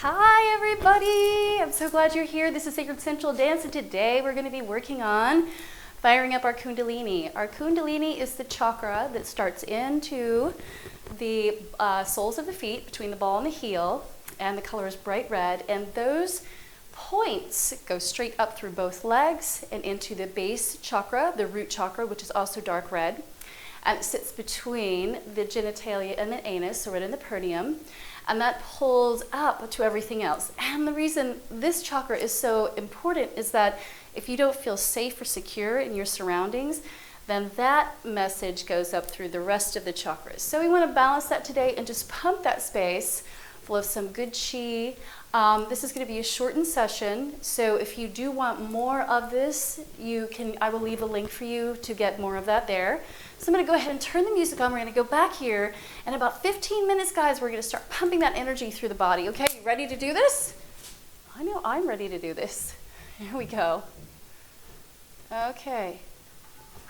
Hi everybody! I'm so glad you're here. This is Sacred Central Dance, and today we're going to be working on firing up our Kundalini. Our Kundalini is the chakra that starts into the soles of the feet, between the ball and the heel, and the color is bright red, and those points go straight up through both legs and into the base chakra, the root chakra, which is also dark red, and it sits between the genitalia and the anus, so right in the perineum. And that pulls up to everything else. And the reason this chakra is so important is that if you don't feel safe or secure in your surroundings, then that message goes up through the rest of the chakras. So we want to balance that today and just pump that space full of some good chi. This is going to be a shortened session, so if you do want more of this, I will leave a link for you to get more of that there. So I'm going to go ahead and turn the music on. We're going to go back here. In about 15 minutes, guys, we're going to start pumping that energy through the body. Okay, you ready to do this? I know I'm ready to do this. Here we go. Okay,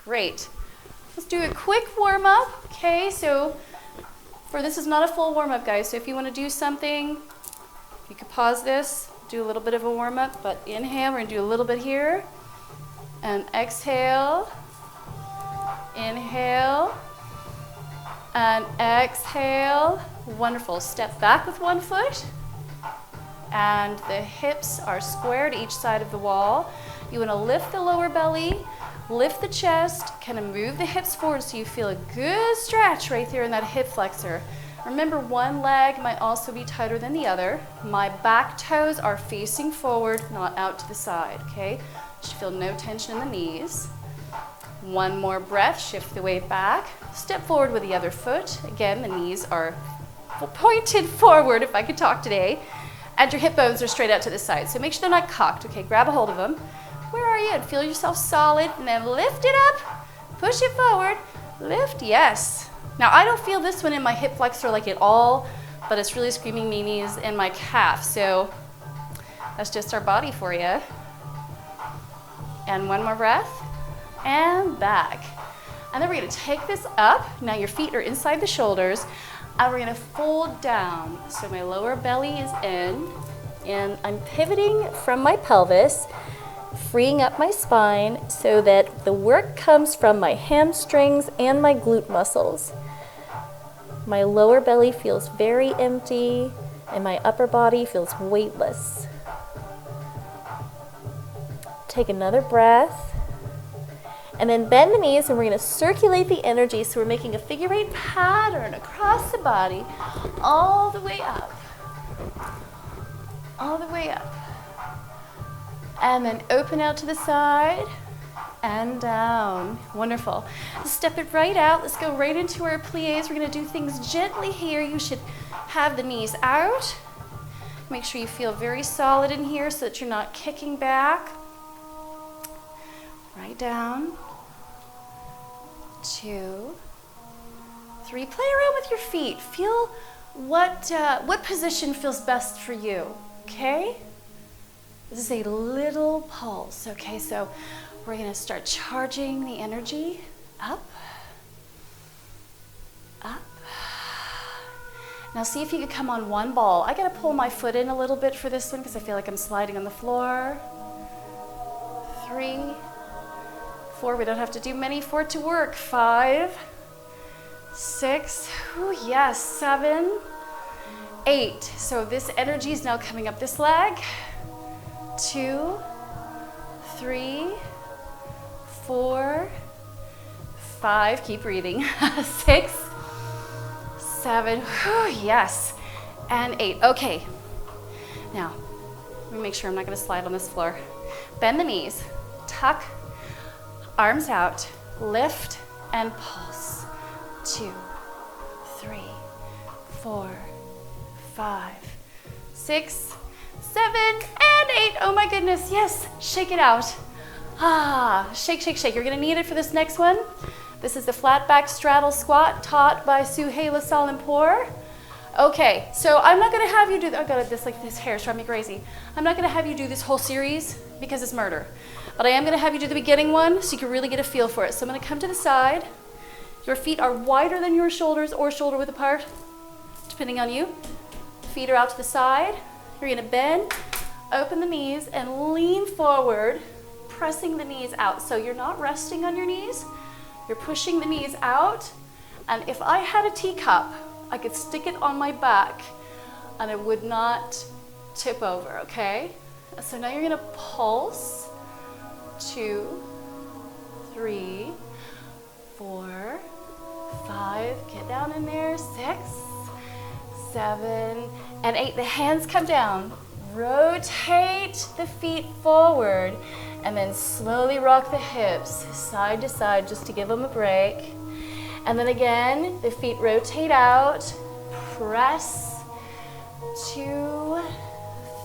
great. Let's do a quick warm-up. Okay, so this is not a full warm-up, guys. So if you want to do something, you could pause this, do a little bit of a warm-up, but inhale, we're going to do a little bit here. And exhale. Inhale and exhale. Wonderful. Step back with one foot, and the hips are square to each side of the wall. You want to lift the lower belly, lift the chest, kind of move the hips forward so you feel a good stretch right there in that hip flexor. Remember, one leg might also be tighter than the other. My back toes are facing forward, not out to the side, okay? You should feel no tension in the knees. One more breath, shift the weight back. Step forward with the other foot. Again, the knees are pointed forward, if I could talk today. And your hip bones are straight out to the side. So make sure they're not cocked, okay? Grab a hold of them. Where are you? And feel yourself solid. And then lift it up. Push it forward. Lift, yes. Now, I don't feel this one in my hip flexor like at all, but it's really screaming me knees and my calf. So that's just our body for you. And one more breath. And back. And then we're going to take this up. Now your feet are inside the shoulders, and we're going to fold down. So my lower belly is in, and I'm pivoting from my pelvis, freeing up my spine so that the work comes from my hamstrings and my glute muscles. My lower belly feels very empty, and my upper body feels weightless. Take another breath. And then bend the knees, and we're going to circulate the energy. So we're making a figure eight pattern across the body, all the way up. All the way up. And then open out to the side and down. Wonderful. Step it right out. Let's go right into our plies. We're going to do things gently here. You should have the knees out. Make sure you feel very solid in here so that you're not kicking back. Right down. 2, 3. Play around with your feet. Feel what position feels best for you, okay? This is a little pulse, okay? So we're going to start charging the energy up, up. Now see if you could come on one ball. I got to pull my foot in a little bit for this one because I feel like I'm sliding on the floor. 3, 4, we don't have to do many for it to work. 5, 6, ooh, yes, 7, 8. So this energy is now coming up this leg. 2, 3, 4, 5, keep breathing. 6, 7, ooh, yes, and 8. Okay, now, let me make sure I'm not gonna slide on this floor. Bend the knees, tuck, arms out, lift and pulse. 2, 3, 4, 5, 6, 7, and 8. Oh my goodness, yes, shake it out. Shake, shake, shake. You're gonna need it for this next one. This is the flat back straddle squat taught by Suhaila Salimpour. Okay, so I'm not gonna have you do, I got this hair is driving me crazy. I'm not gonna have you do this whole series because it's murder. But I am gonna have you do the beginning one so you can really get a feel for it. So I'm gonna come to the side. Your feet are wider than your shoulders or shoulder width apart, depending on you. Feet are out to the side. You're gonna bend, open the knees, and lean forward, pressing the knees out. So you're not resting on your knees, you're pushing the knees out. And if I had a teacup, I could stick it on my back and it would not tip over, okay? So now you're gonna pulse. 2, 3, 4, 5, get down in there, 6, 7, and 8. The hands come down. Rotate the feet forward and then slowly rock the hips side to side just to give them a break. And then again, the feet rotate out, press, 2,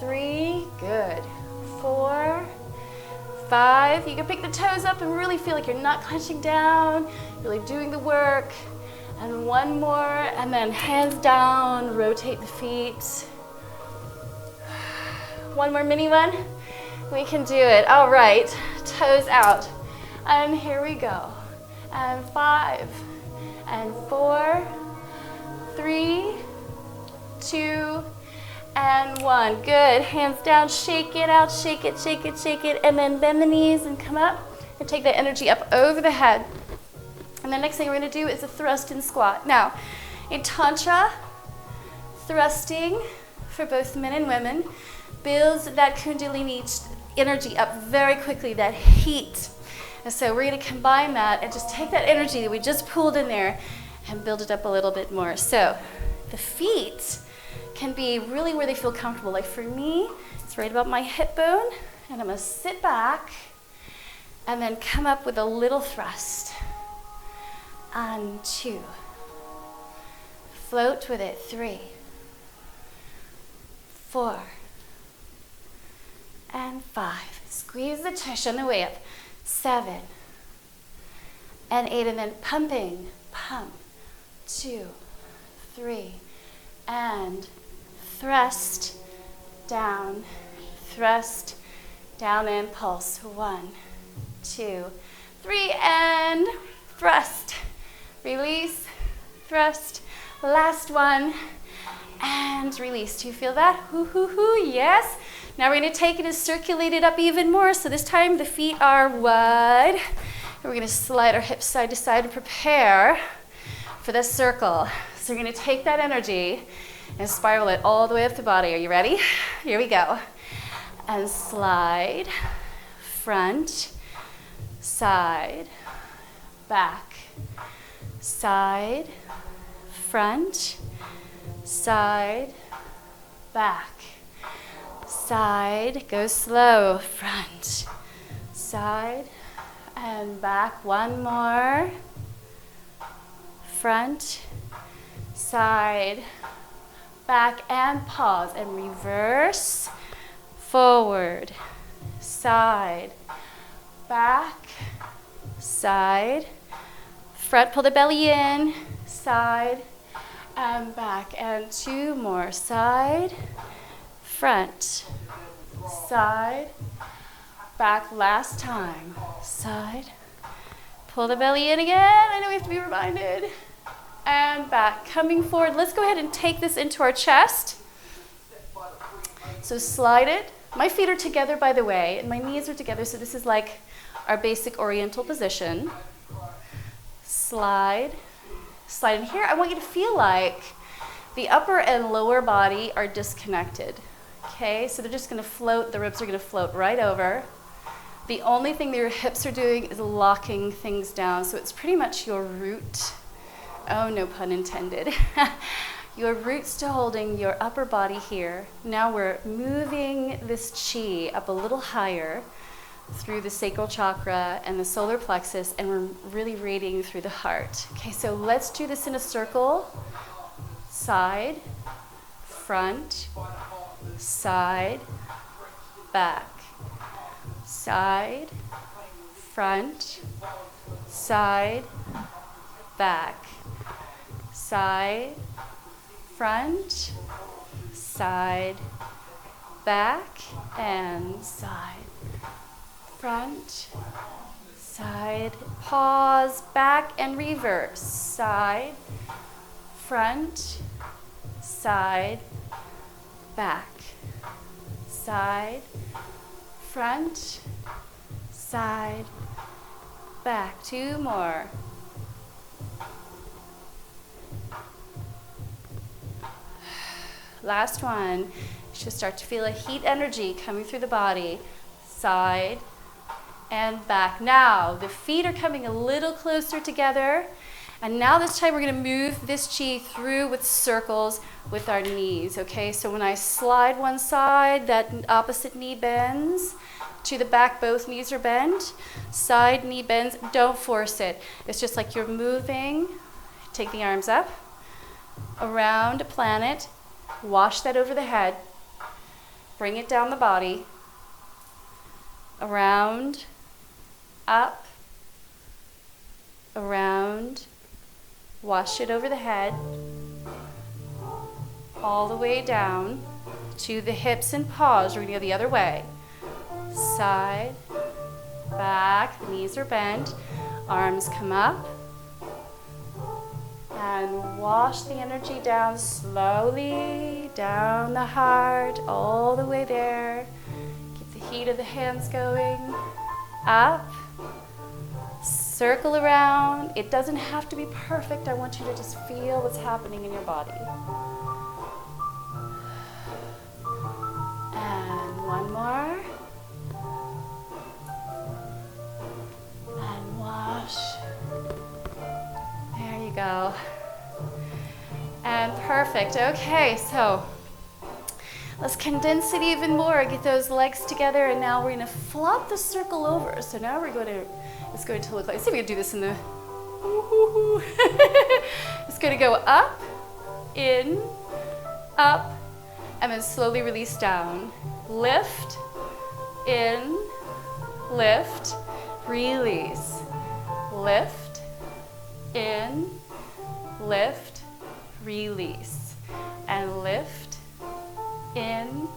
3, good, 4, 5, you can pick the toes up and really feel like you're not clenching down, really doing the work. And one more, and then hands down, rotate the feet. One more mini one. We can do it. All right, toes out. And here we go. And 5, and 4, 3, 2, and 1. Good. Hands down, shake it out, shake it, shake it, shake it, and then bend the knees and come up and take that energy up over the head. And the next thing we're going to do is a thrust and squat. Now, in Tantra, thrusting for both men and women builds that Kundalini energy up very quickly, that heat. And so we're going to combine that and just take that energy that we just pulled in there and build it up a little bit more. So the feet can be really where they feel comfortable. Like for me, it's right about my hip bone, and I'm going to sit back and then come up with a little thrust. And 2. Float with it. 3, 4, and 5. Squeeze the tush on the way up. 7, and 8, and then pumping. Pump. 2, 3, and thrust down, and pulse. 1, 2, 3, and thrust. Release, thrust, last one, and release. Do you feel that? Hoo, hoo, hoo, yes. Now we're going to take it and circulate it up even more. So this time the feet are wide. And we're going to slide our hips side to side and prepare for the circle. So we're going to take that energy and spiral it all the way up the body. Are you ready? Here we go. And slide, front, side, back. Side, front, side, back, side, go slow, front, side, and back. One more, front, side, back, and pause, and reverse, forward, side, back, side, front, pull the belly in, side, and back, and 2 more, side, front, side, back, last time, side, pull the belly in again, I know we have to be reminded, and back, coming forward. Let's go ahead and take this into our chest. So slide it, my feet are together by the way, and my knees are together, so this is like our basic oriental position. Slide, slide in here. I want you to feel like the upper and lower body are disconnected. Okay, so they're just going to float, the ribs are going to float right over. The only thing that your hips are doing is locking things down. So it's pretty much your root, oh no pun intended, your roots to holding your upper body here. Now we're moving this chi up a little higher through the sacral chakra and the solar plexus, and we're really radiating through the heart. Okay, so let's do this in a circle. Side, front, side, back, side, front, side, back, side, front, side, back, and side. Front, side, pause, back, and reverse. Side, front, side, back, side, front, side, back. 2 more. Last one. You should start to feel a heat energy coming through the body. Side and back. Now, the feet are coming a little closer together. And now this time we're going to move this chi through with circles with our knees, okay? So when I slide one side, that opposite knee bends. To the back, both knees are bent. Side knee bends. Don't force it. It's just like you're moving. Take the arms up, around a planet. Wash that over the head. Bring it down the body. Around, up, around. Wash it over the head. All the way down to the hips and paws. We're going to go the other way. Side, back, the knees are bent. Arms come up. And wash the energy down slowly, down the heart, all the way there. Keep the heat of the hands going. Up. Circle around. It doesn't have to be perfect. I want you to just feel what's happening in your body. And one more. And wash. There you go. And perfect. Okay, so let's condense it even more. Get those legs together, and now we're going to flop the circle over. So now we're going to, it's going to look like, let's see if we can do this in the, it's going to go up, in, up, and then slowly release down. Lift, in, lift, release. Lift, in, lift, release. And lift, in,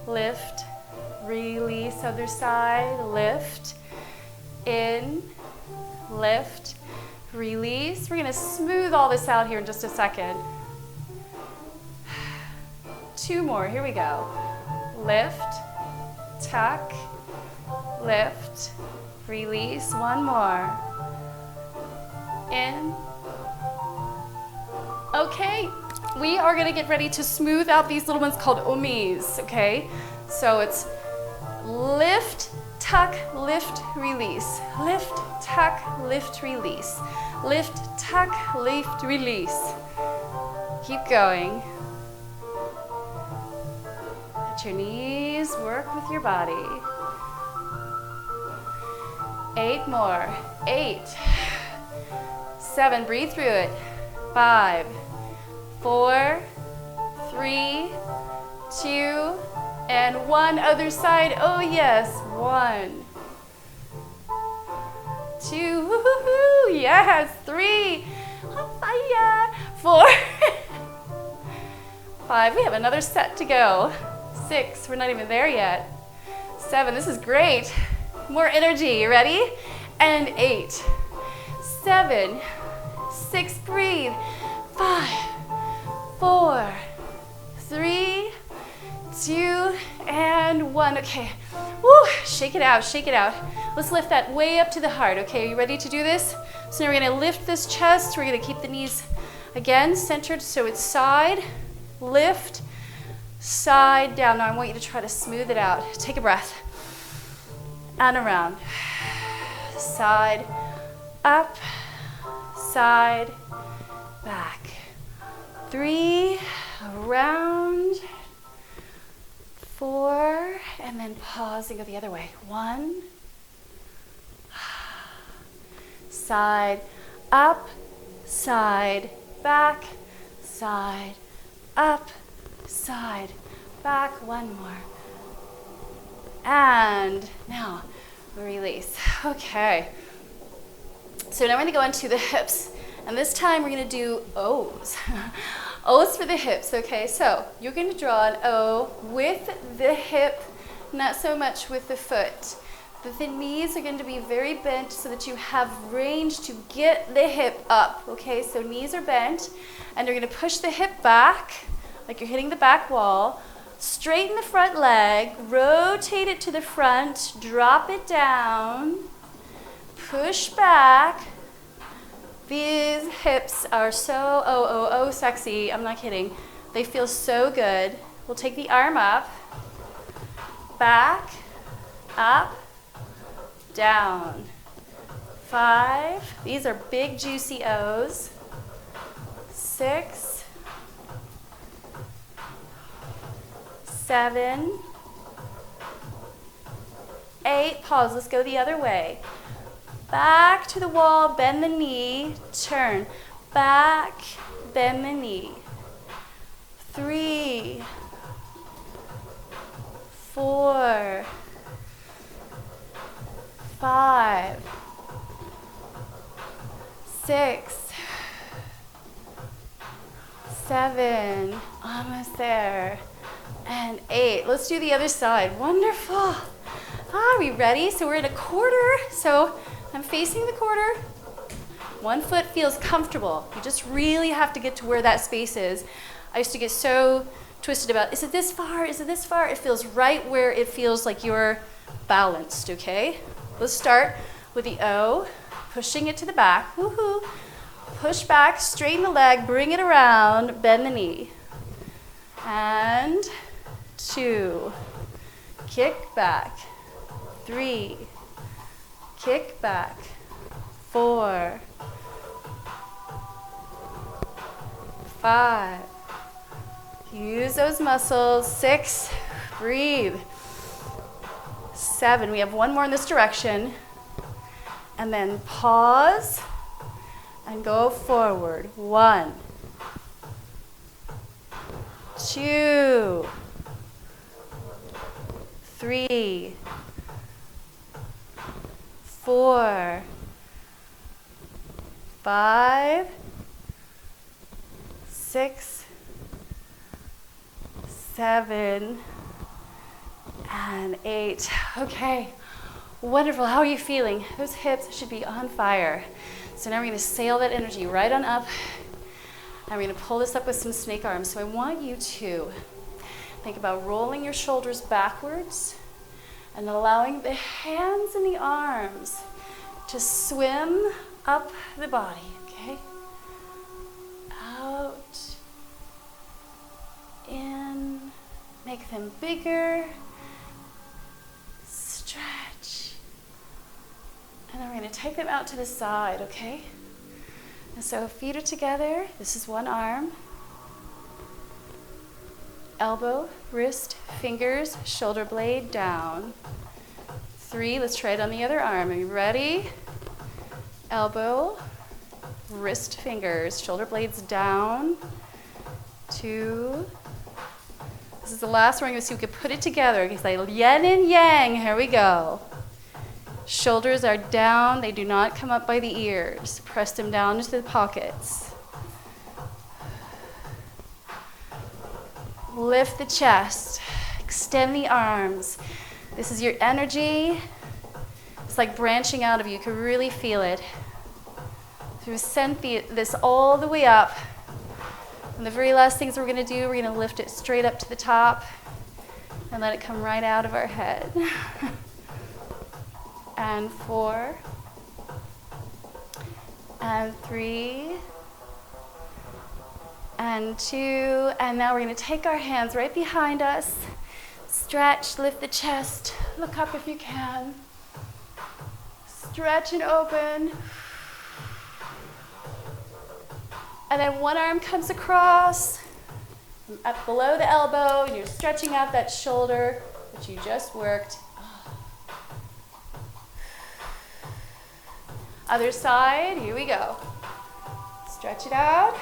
lift, release. Other side, lift, in, lift, release. We're going to smooth all this out here in just a second. 2 more. Here we go. Lift, tuck, lift, release. 1 more. In. Okay, we are going to get ready to smooth out these little ones called omis, okay? So it's lift, tuck, lift, release. Lift, tuck, lift, release. Lift, tuck, lift, release. Keep going. Let your knees work with your body. 8 more. 8. 7. Breathe through it. 5, 4, 3, 2, and 1. Other side. Oh yes. 1, 2. Woo-hoo-hoo. Yes. 3. 4. 5. We have another set to go. 6. We're not even there yet. 7. This is great. More energy. You ready? And 8, 7, 6. Breathe. 5, 4, 3, 2, and 1. Okay. Woo. Shake it out. Shake it out. Let's lift that way up to the heart. Okay. Are you ready to do this? So now we're going to lift this chest. We're going to keep the knees again centered so it's side, lift, side, down. Now I want you to try to smooth it out. Take a breath. And around. Side, up, side, back. 3, around. 4, and then pause and go the other way. 1, side, up, side, back, side, up, side, back. 1 more. And now release. Okay. So now we're going to go into the hips. And this time we're going to do O's. O's for the hips, okay? So you're going to draw an O with the hip, not so much with the foot. But the knees are going to be very bent so that you have range to get the hip up, okay? So knees are bent, and you're going to push the hip back, like you're hitting the back wall. Straighten the front leg, rotate it to the front, drop it down, push back. These hips are so sexy. I'm not kidding. They feel so good. We'll take the arm up, back, up, down. 5. These are big, juicy O's. 6, 7, 8. Pause. Let's go the other way. Back to the wall, bend the knee, turn. Back, bend the knee. 3, 4, 5, 6, 7, almost there, and 8. Let's do the other side. Wonderful. Are we ready? So we're in a quarter. So I'm facing the quarter. One foot feels comfortable. You just really have to get to where that space is. I used to get so twisted about, is it this far? Is it this far? It feels right where it feels like you're balanced, okay? Let's start with the O, pushing it to the back. Woohoo. Push back, straighten the leg, bring it around, bend the knee. And 2, kick back. 3, kick back. 4, 5. Use those muscles. 6, breathe. 7, we have one more in this direction. And then pause and go forward. 1, 2, 3, 4, 5, 6, 7, and 8. Okay, wonderful. How are you feeling? Those hips should be on fire. So now we're going to sail that energy right on up. And we're going to pull this up with some snake arms. So I want you to think about rolling your shoulders backwards and allowing the hands and the arms to swim up the body, okay? Out, in, make them bigger, stretch, and then we're going to take them out to the side, okay? And so feet are together. This is one arm. Elbow, wrist, fingers, shoulder blade down. 3, let's try it on the other arm. Are you ready? Elbow, wrist, fingers, shoulder blades down. 2. This is the last one. We're going to see if we can put it together. It's like yin and yang. Here we go. Shoulders are down. They do not come up by the ears. Press them down into the pockets. Lift the chest. Extend the arms. This is your energy. It's like branching out of you. You can really feel it. So we send this all the way up. And the very last things we're going to do, we're going to lift it straight up to the top and let it come right out of our head. And 4, and 3, and 2, and now we're going to take our hands right behind us, stretch, lift the chest, look up if you can, stretch and open, and then one arm comes across, up below the elbow, and you're stretching out that shoulder that you just worked. Other side, here we go. Stretch it out.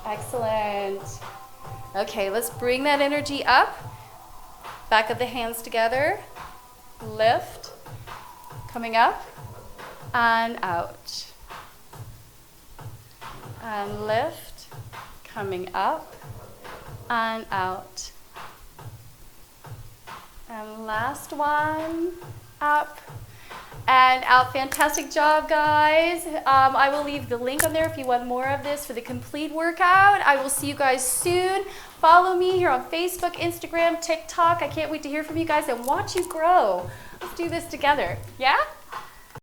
Excellent. Okay, let's bring that energy up. Back of the hands together. Lift. Coming up and out. And lift. Coming up and out. And last one. Up and out. Fantastic job, guys. I will leave the link on there if you want more of this for the complete workout. I will see you guys soon. Follow me here on Facebook, Instagram, TikTok. I can't wait to hear from you guys and watch you grow. Let's do this together. Yeah?